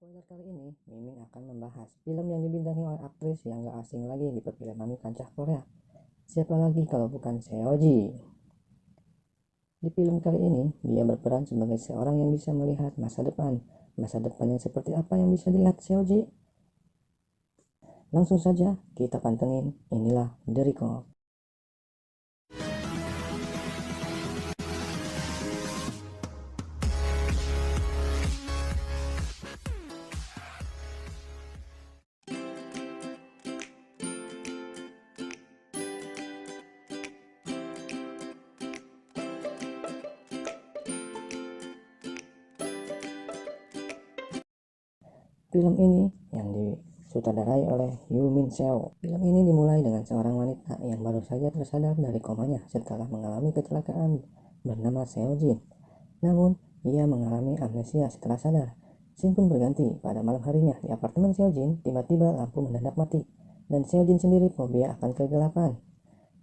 Spoiler kali ini, Mimin akan membahas film yang dibintangi oleh aktris yang gak asing lagi di perfilman kancah Korea. Siapa lagi kalau bukan Seoji? Di film kali ini, dia berperan sebagai seorang yang bisa melihat masa depan. Masa depan yang seperti apa yang bisa dilihat Seoji? Langsung saja kita pantengin, inilah The Recall. Film ini yang disutradarai oleh Yoo Min Seo. Film ini dimulai dengan seorang wanita yang baru saja tersadar dari komanya setelah mengalami kecelakaan bernama Seo Jin. Namun, ia mengalami amnesia setelah sadar. Scene pun berganti pada malam harinya di apartemen Seo Jin. Tiba-tiba lampu mendadak mati dan Seo Jin sendiri fobia akan kegelapan.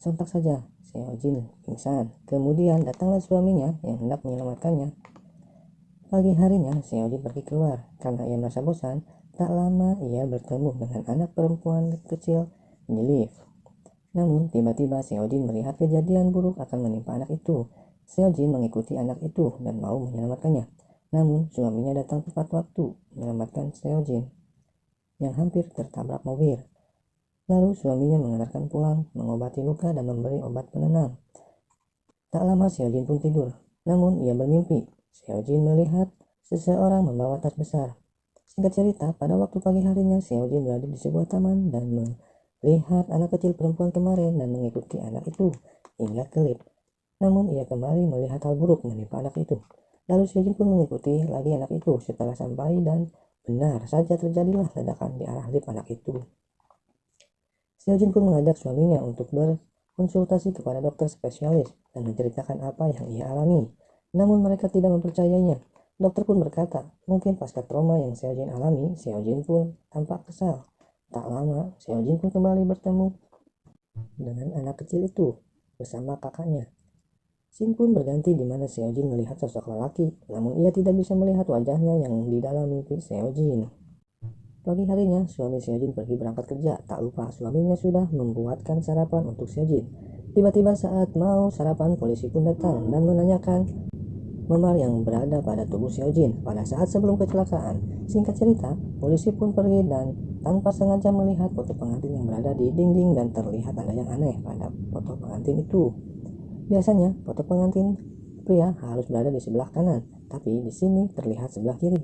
Sontak saja Seo Jin pingsan. Kemudian datanglah suaminya yang hendak menyelamatkannya. Pagi harinya, Seoji pergi keluar karena ia merasa bosan. Tak lama ia bertemu dengan anak perempuan kecil di lift. Namun, tiba-tiba Seoji melihat kejadian buruk akan menimpa anak itu. Seoji mengikuti anak itu dan mau menyelamatkannya. Namun, suaminya datang tepat waktu menyelamatkan Seoji yang hampir tertabrak mobil. Lalu suaminya mengantarkan pulang, mengobati luka dan memberi obat penenang. Tak lama Seoji pun tidur. Namun, ia bermimpi. Seoji melihat seseorang membawa tas besar. Singkat cerita, pada waktu pagi harinya, Seoji berada di sebuah taman dan melihat anak kecil perempuan kemarin dan mengikuti anak itu hingga ke lift. Namun, ia kembali melihat hal buruk menimpa anak itu. Lalu Seoji pun mengikuti lagi anak itu setelah sampai dan benar saja terjadilah ledakan di arah lift anak itu. Seoji pun mengajak suaminya untuk berkonsultasi kepada dokter spesialis dan menceritakan apa yang ia alami. Namun mereka tidak mempercayainya. Dokter pun berkata, mungkin pasca trauma yang Seojin alami, Seojin pun tampak kesal. Tak lama, Seojin pun kembali bertemu dengan anak kecil itu bersama kakaknya. Scene pun berganti di mana Seojin melihat sosok lelaki, namun ia tidak bisa melihat wajahnya yang di dalam mimpi Seojin. Pagi harinya, suami Seojin pergi berangkat kerja. Tak lupa, suaminya sudah membuatkan sarapan untuk Seojin. Tiba-tiba saat mau sarapan, polisi pun datang dan menanyakan memar yang berada pada tubuh Seojin pada saat sebelum kecelakaan. Singkat cerita, polisi pun pergi dan tanpa sengaja melihat foto pengantin yang berada di dinding dan terlihat ada yang aneh pada foto pengantin itu. Biasanya, foto pengantin pria harus berada di sebelah kanan, tapi di sini terlihat sebelah kiri.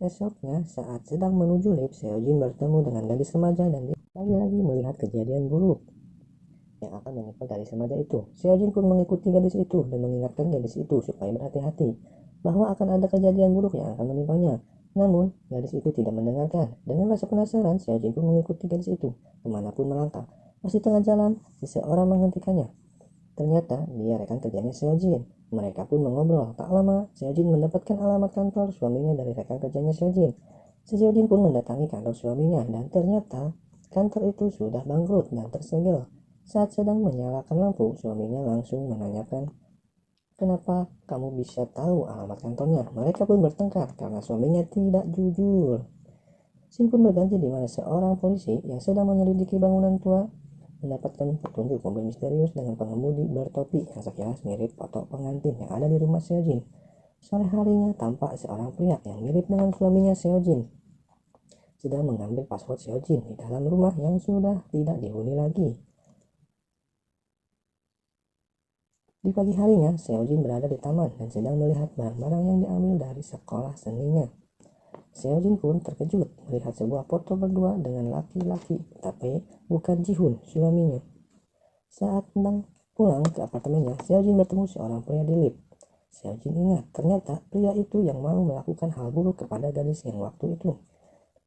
Esoknya, saat sedang menuju lift, Seojin bertemu dengan gadis remaja dan dia lagi-lagi melihat kejadian buruk yang akan menimpa gadis remaja itu. Seojin pun mengikuti gadis itu dan mengingatkan gadis itu supaya berhati-hati bahwa akan ada kejadian buruk yang akan menimpanya. Namun, gadis itu tidak mendengarkan. Dengan rasa penasaran, Seojin pun mengikuti gadis itu kemanapun melangkah. Pas di tengah jalan, seseorang menghentikannya. Ternyata dia rekan kerjanya Seojin. Mereka pun mengobrol. Tak lama, Seojin mendapatkan alamat kantor suaminya dari rekan kerjanya Seojin. Seojin pun mendatangi kantor suaminya dan ternyata kantor itu sudah bangkrut dan tersegel. Saat sedang menyalakan lampu, suaminya langsung menanyakan, kenapa kamu bisa tahu alamat kantornya? Mereka pun bertengkar karena suaminya tidak jujur. Scene pun berganti di mana seorang polisi yang sedang menyelidiki bangunan tua mendapatkan petunjuk mobil misterius dengan pengemudi bertopi yang sekilas mirip foto pengantin yang ada di rumah Seojin. Sore harinya tampak seorang pria yang mirip dengan suaminya Seojin sedang mengambil password Seojin di dalam rumah yang sudah tidak dihuni lagi. Di pagi harinya, Seojin berada di taman dan sedang melihat barang-barang yang diambil dari sekolah seninya. Seojin pun terkejut melihat sebuah foto berdua dengan laki-laki, tapi bukan Jihun, suaminya. Saat hendak pulang ke apartemennya, Seojin bertemu seorang pria di lift. Seojin ingat, ternyata pria itu yang mau melakukan hal buruk kepada gadis yang waktu itu.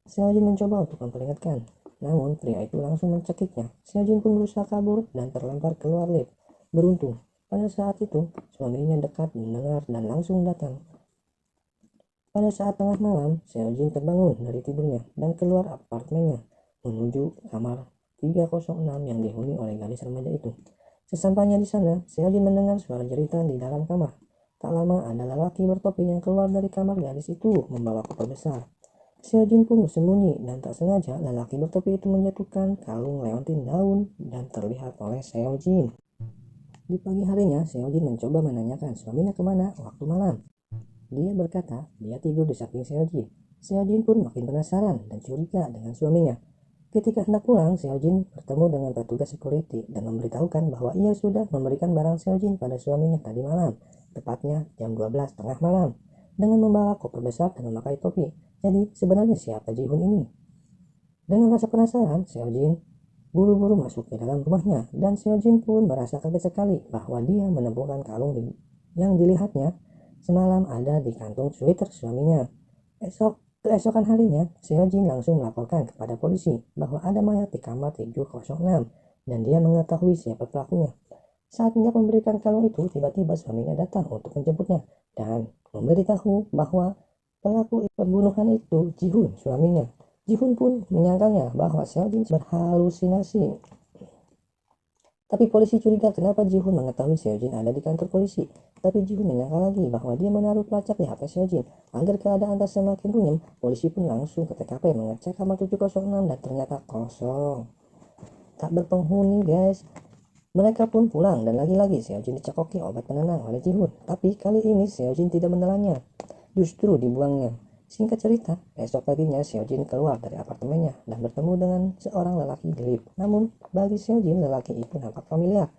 Seojin mencoba untuk memperingatkan, namun pria itu langsung mencekiknya. Seojin pun berusaha kabur dan terlempar keluar lift. Beruntung, pada saat itu, suaminya dekat mendengar dan langsung datang. Pada saat tengah malam, Seojin terbangun dari tidurnya dan keluar apartemennya menuju kamar 306 yang dihuni oleh gadis remaja itu. Sesampainya di sana, Seojin mendengar suara jeritan di dalam kamar. Tak lama ada lelaki bertopi yang keluar dari kamar gadis itu membawa koper besar. Seojin pun bersembunyi dan tak sengaja lelaki bertopi itu menjatuhkan kalung leontin daun dan terlihat oleh Seojin. Di pagi harinya, Seojin mencoba menanyakan suaminya kemana waktu malam. Dia berkata dia tidur di samping Seojin. Seojin pun makin penasaran dan curiga dengan suaminya. Ketika hendak pulang, Seojin bertemu dengan petugas security dan memberitahukan bahwa ia sudah memberikan barang Seojin pada suaminya tadi malam, tepatnya jam 12 tengah malam, dengan membawa koper besar dan memakai topi. Jadi sebenarnya siapa Jihun ini? Dengan rasa penasaran, Seojin buru-buru masuk ke dalam rumahnya dan Seojin pun merasa kaget sekali bahwa dia menemukan kalung yang dilihatnya semalam ada di kantung sweater suaminya. Keesokan harinya, Seojin langsung melaporkan kepada polisi bahwa ada mayat di kamar 706 dan dia mengetahui siapa pelakunya. Saat hendak memberikan kalung itu, tiba-tiba suaminya datang untuk menjemputnya dan memberitahu bahwa pelaku pembunuhan itu Jihun, suaminya. Jihun pun menyangkalnya bahwa Seojin berhalusinasi. Tapi polisi curiga kenapa Jihun mengetahui Seojin ada di kantor polisi. Tapi Jihun menyangka lagi bahwa dia menaruh pelacak di HP Seojin. Agar keadaan tak semakin runyam, polisi pun langsung ke TKP mengecek kamar 706 dan ternyata kosong. Tak berpenghuni guys. Mereka pun pulang dan lagi-lagi Seojin dicekoki obat penenang oleh Jihun. Tapi kali ini Seojin tidak menelannya, justru dibuangnya. Singkat cerita, esok paginya Seojin keluar dari apartemennya dan bertemu dengan seorang lelaki di lift. Namun, bagi Seojin lelaki itu nampak familiar.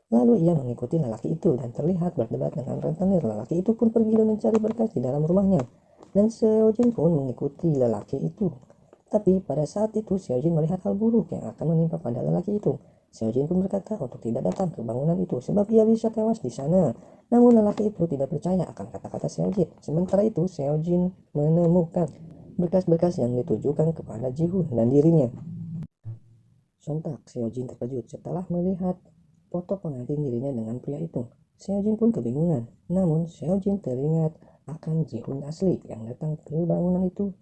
Lalu ia mengikuti lelaki itu dan terlihat berdebat dengan rentenir. Lelaki itu pun pergi dan mencari berkas di dalam rumahnya. Dan Seojin pun mengikuti lelaki itu. Tapi pada saat itu Seojin melihat hal buruk yang akan menimpa pada lelaki itu. Seojin pun berkata untuk tidak datang ke bangunan itu sebab ia bisa tewas di sana. Namun lelaki itu tidak percaya akan kata-kata Seojin. Sementara itu Seojin menemukan berkas-berkas yang ditujukan kepada Jihun dan dirinya. Sontak Seojin terkejut setelah melihat foto pengantin dirinya dengan pria itu. Seojin pun kebingungan. Namun Seojin teringat akan Jihun asli yang datang ke bangunan itu.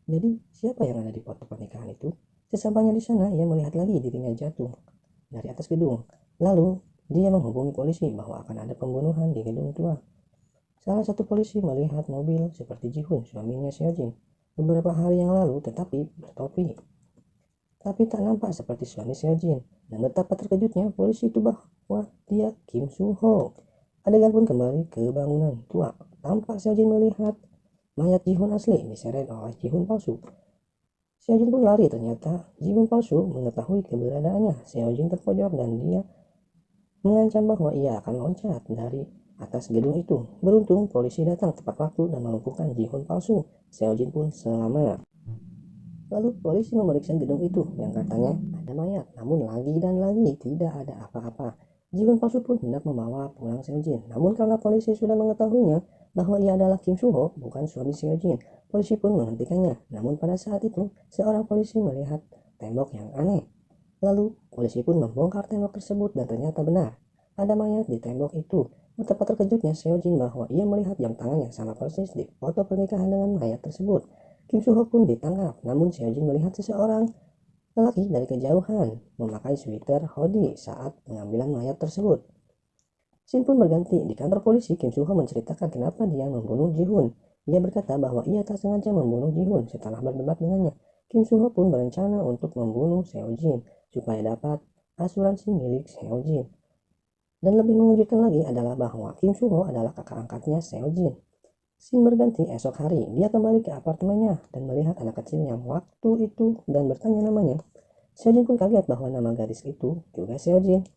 Jadi siapa yang ada di foto pernikahan itu? Sesampainya di sana ia melihat lagi dirinya jatuh dari atas gedung. Lalu dia menghubungi polisi bahwa akan ada pembunuhan di gedung tua. Salah satu polisi melihat mobil seperti Jihun, suaminya Seojin, beberapa hari yang lalu tetapi bertopi. Tapi tak nampak seperti suami Seojin. Dan betapa terkejutnya polisi itu bahwa dia Kim Soo-ho. Adegan pun kembali ke bangunan tua. Tampak Seojin melihat mayat Jihun asli diseret oleh Jihun palsu. Seojin pun lari, ternyata Jihun palsu mengetahui keberadaannya. Seojin terpojok dan dia mengancam bahwa ia akan loncat dari atas gedung itu. Beruntung polisi datang tepat waktu dan melumpuhkan Jihun palsu. Seojin pun selamat. Lalu polisi memeriksa gedung itu yang katanya ada mayat, namun lagi dan lagi tidak ada apa-apa. Jihun palsu pun hendak membawa pulang Seojin, namun karena polisi sudah mengetahuinya bahwa ia adalah Kim Soo-ho, bukan suami Seojin, polisi pun menghentikannya. Namun pada saat itu, seorang polisi melihat tembok yang aneh. Lalu polisi pun membongkar tembok tersebut dan ternyata benar, ada mayat di tembok itu. Betapa terkejutnya Seojin bahwa ia melihat jam tangan yang sama persis di foto pernikahan dengan mayat tersebut. Kim Soo-ho pun ditangkap, namun Seojin melihat seseorang lelaki dari kejauhan memakai sweater hoodie saat pengambilan mayat tersebut. Scene pun berganti. Di kantor polisi, Kim Soo-ho menceritakan kenapa dia membunuh Jihun. Ia berkata bahwa ia tak sengaja membunuh Jihun. Setelah berdebat dengannya, Kim Soo-ho pun berencana untuk membunuh Seojin supaya dapat asuransi milik Seojin. Dan lebih mengejutkan lagi adalah bahwa Kim Soo-ho adalah kakak angkatnya Seojin. Scene berganti esok hari, dia kembali ke apartemennya dan melihat anak kecil yang waktu itu dan bertanya namanya. Seojin pun kaget bahwa nama gadis itu juga Seojin.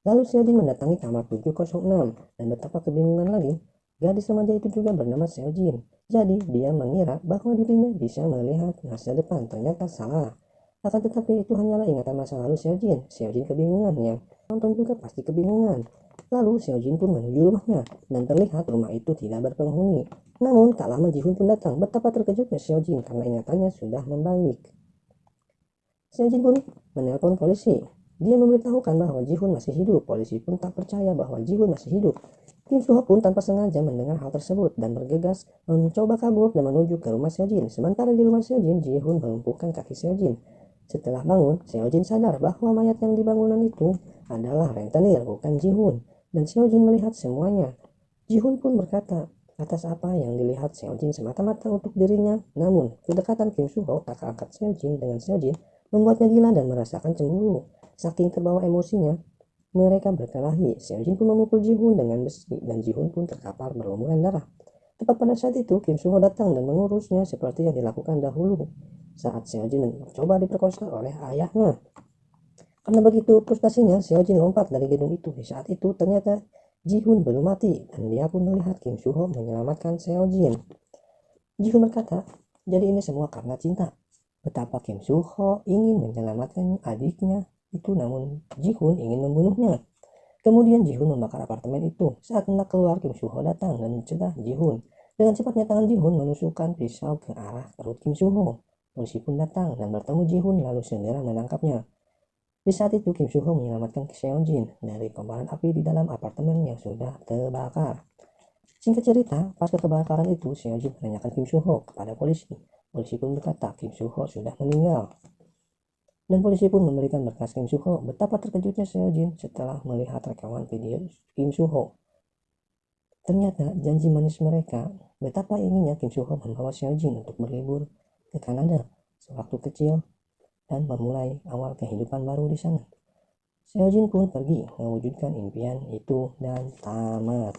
Lalu Seojin mendatangi kamar 706 dan betapa kebingungan lagi, gadis remaja itu juga bernama Seojin. Jadi dia mengira bahwa dirinya bisa melihat masa depan, ternyata salah. Akan tetapi itu hanyalah ingatan masa lalu Seojin. Seojin kebingungan, yang nonton juga pasti kebingungan. Lalu Seojin pun menuju rumahnya dan terlihat rumah itu tidak berpenghuni. Namun tak lama Jihun pun datang. Betapa terkejutnya Seojin karena ingatannya sudah membaik. Seojin pun menelpon polisi. Dia memberitahukan bahwa Jihun masih hidup. Polisi pun tak percaya bahwa Jihun masih hidup. Kim Soo-ho pun tanpa sengaja mendengar hal tersebut dan bergegas mencoba kabur dan menuju ke rumah Seojin. Sementara di rumah Seojin, Jihun melumpuhkan kaki Seojin. Setelah bangun, Seojin sadar bahwa mayat yang di bangunan itu adalah rentenir, bukan Jihun. Dan Seojin melihat semuanya. Jihun pun berkata atas apa yang dilihat Seojin semata-mata untuk dirinya. Namun, kedekatan Kim Soo-ho, kakak angkat Seojin, dengan Seojin membuatnya gila dan merasakan cemburu. Saking terbawa emosinya, mereka berkelahi. Seojin pun memukul Ji-hoon dengan besi dan Ji-hoon pun terkapar berlumuran darah. Tepat pada saat itu, Kim Soo-ho datang dan mengurusnya seperti yang dilakukan dahulu saat Seojin mencoba diperkosa oleh ayahnya. Karena begitu frustasinya, Seojin lompat dari gedung itu. Di saat itu, ternyata Ji-hoon belum mati dan dia pun melihat Kim Soo-ho menyelamatkan Seojin. Ji-hoon berkata, jadi ini semua karena cinta. Betapa Kim Soo-ho ingin menyelamatkan adiknya itu, namun Ji-hoon ingin membunuhnya. Kemudian Ji-hoon membakar apartemen itu. Saat hendak keluar, Kim Soo-ho datang dan mencegah Ji-hoon. Dengan cepatnya tangan Ji-hoon menusukkan pisau ke arah perut Kim Soo-ho. Polisi pun datang dan bertemu Ji-hoon lalu segera menangkapnya. Di saat itu, Kim Soo-ho menyelamatkan Seojin dari kobaran api di dalam apartemen yang sudah terbakar. Singkat cerita, pasca kebakaran itu, Seojin menanyakan Kim Soo-ho kepada polisi. Polisi pun berkata Kim Soo-ho sudah meninggal. Dan polisi pun memberikan berkas Kim Soo-ho. Betapa terkejutnya Seojin setelah melihat rekaman video Kim Soo-ho. Ternyata janji manis mereka, betapa inginnya Kim Soo-ho membawa Seojin untuk berlibur ke Kanada sewaktu kecil dan memulai awal kehidupan baru di sana. Seojin pun pergi mewujudkan impian itu dan tamat.